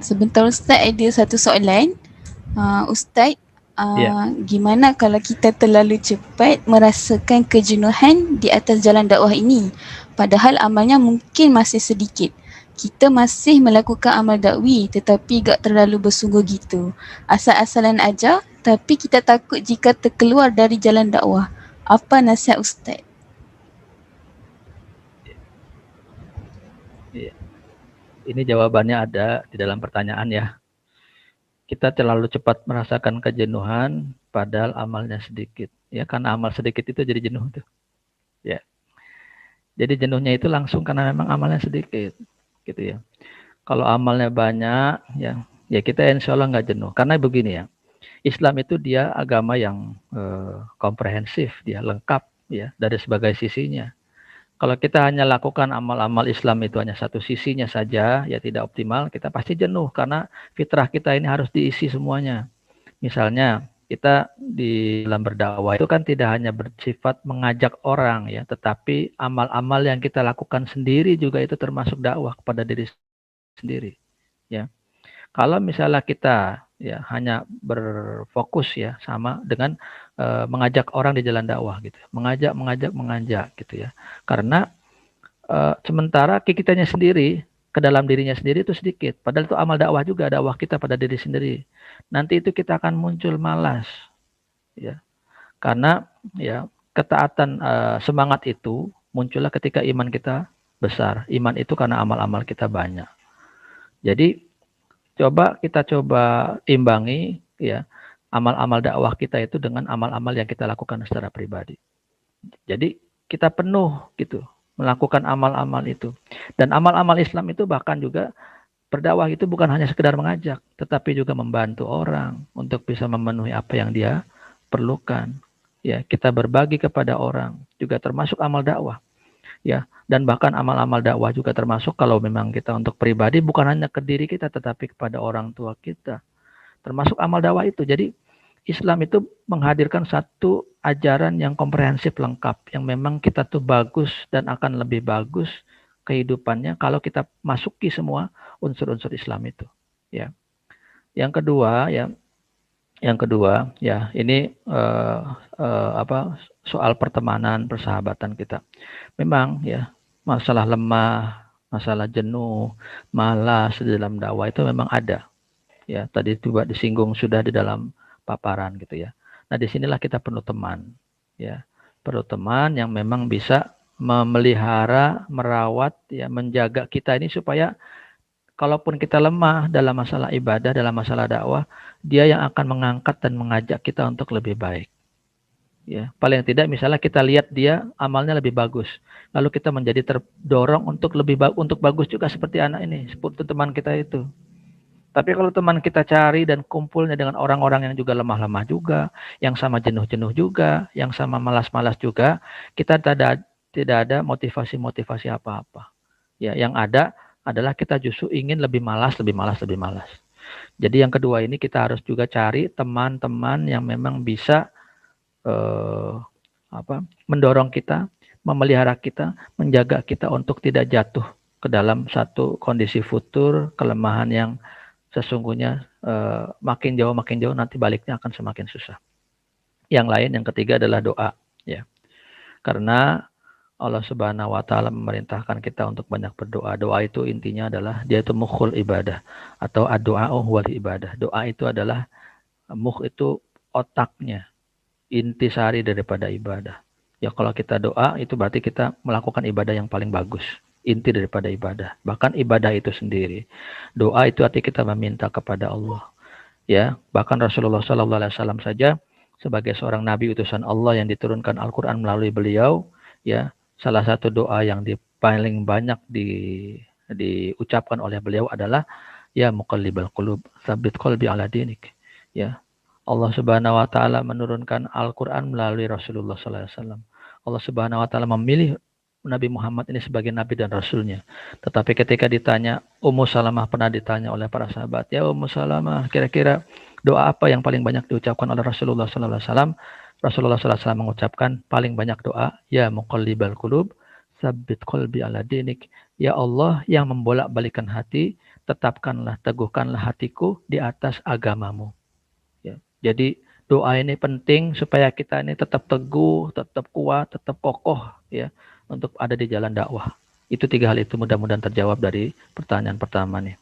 Sebentar Ustaz, ada satu soalan. Ustaz, gimana kalau kita terlalu cepat merasakan kejenuhan di atas jalan dakwah ini, padahal amalnya mungkin masih sedikit. Kita masih melakukan amal dakwi tetapi gak terlalu bersungguh gitu. Asal-asalan aja, tapi kita takut jika terkeluar dari jalan dakwah. Apa nasihat Ustaz? Ini jawabannya ada di dalam pertanyaan ya. Kita terlalu cepat merasakan kejenuhan padahal amalnya sedikit. Ya, karena amal sedikit itu jadi jenuh tuh. Ya. Jadi jenuhnya itu langsung karena memang amalnya sedikit, gitu ya. Kalau amalnya banyak, ya kita insya Allah nggak jenuh. Karena begini ya, Islam itu dia agama yang komprehensif, dia lengkap ya dari sebagai sisinya. Kalau kita hanya lakukan amal-amal Islam itu hanya satu sisinya saja, ya tidak optimal, kita pasti jenuh karena fitrah kita ini harus diisi semuanya. Misalnya kita di dalam berdakwah itu kan tidak hanya bersifat mengajak orang ya, tetapi amal-amal yang kita lakukan sendiri juga itu termasuk dakwah kepada diri sendiri. Ya, kalau misalnya kita ya hanya berfokus ya sama dengan mengajak orang di jalan dakwah gitu, mengajak gitu ya. Karena sementara kitanya sendiri ke dalam dirinya sendiri itu sedikit, padahal itu amal dakwah juga, dakwah kita pada diri sendiri. Nanti itu kita akan muncul malas, ya, karena ya ketaatan semangat itu muncullah ketika iman kita besar. Iman itu karena amal-amal kita banyak. Jadi kita coba imbangi ya amal-amal dakwah kita itu dengan amal-amal yang kita lakukan secara pribadi. Jadi kita penuh gitu melakukan amal-amal itu. Dan amal-amal Islam itu bahkan juga berdakwah itu bukan hanya sekedar mengajak, tetapi juga membantu orang untuk bisa memenuhi apa yang dia perlukan. Ya, kita berbagi kepada orang juga termasuk amal dakwah. Ya, dan bahkan amal-amal dakwah juga termasuk kalau memang kita untuk pribadi bukan hanya ke diri kita tetapi kepada orang tua kita. Termasuk amal dakwah itu. Jadi Islam itu menghadirkan satu ajaran yang komprehensif lengkap yang memang kita tuh bagus dan akan lebih bagus kehidupannya kalau kita masuki semua unsur-unsur Islam itu. Ya. Yang kedua ya ini soal pertemanan, persahabatan kita. Memang ya masalah lemah, masalah jenuh, malas di dalam dakwah itu memang ada. Ya, tadi juga disinggung sudah di dalam paparan gitu ya. Nah, disinilah kita perlu teman, ya, perlu teman yang memang bisa memelihara, merawat, ya, menjaga kita ini supaya kalaupun kita lemah dalam masalah ibadah, dalam masalah dakwah, dia yang akan mengangkat dan mengajak kita untuk lebih baik. Ya, paling tidak misalnya kita lihat dia amalnya lebih bagus, lalu kita menjadi terdorong untuk untuk bagus juga seperti anak ini, seperti teman kita itu. Tapi kalau teman kita cari dan kumpulnya dengan orang-orang yang juga lemah-lemah juga, yang sama jenuh-jenuh juga, yang sama malas-malas juga, kita tidak ada motivasi-motivasi apa-apa. Ya, yang ada adalah kita justru ingin lebih malas. Jadi yang kedua ini kita harus juga cari teman-teman yang memang bisa mendorong kita, memelihara kita, menjaga kita untuk tidak jatuh ke dalam satu kondisi futur, kelemahan yang sesungguhnya makin jauh nanti baliknya akan semakin susah. Yang ketiga adalah doa, ya. Karena Allah Subhanahu wa taala memerintahkan kita untuk banyak berdoa. Doa itu intinya adalah dia itu mukhul ibadah atau ad-du'a huwal ibadah. Doa itu adalah itu otaknya, intisari daripada ibadah. Ya kalau kita doa itu berarti kita melakukan ibadah yang paling bagus. Inti daripada ibadah. Bahkan ibadah itu sendiri. Doa itu arti kita meminta kepada Allah. Ya, bahkan Rasulullah SAW saja sebagai seorang nabi utusan Allah yang diturunkan Al-Qur'an melalui beliau, ya, salah satu doa yang paling banyak diucapkan oleh beliau adalah ya muqallibal qulub, tsabbit qalbi ala dinik. Ya. Allah Subhanahu wa taala menurunkan Al-Qur'an melalui Rasulullah SAW. Allah Subhanahu wa taala memilih Nabi Muhammad ini sebagai Nabi dan Rasulnya. Tetapi ketika ditanya, Ummu Salamah pernah ditanya oleh para sahabat, ya Ummu Salamah, kira-kira doa apa yang paling banyak diucapkan oleh Rasulullah SAW? Rasulullah SAW mengucapkan paling banyak doa, ya muqallibal qulub, tsabbit qalbi ala dinik. Ya Allah yang membolak-balikan hati, tetapkanlah, teguhkanlah hatiku di atas agamamu. Ya. Jadi doa ini penting supaya kita ini tetap teguh, tetap kuat, tetap kokoh ya untuk ada di jalan dakwah. Itu 3 hal itu mudah-mudahan terjawab dari pertanyaan pertama nih.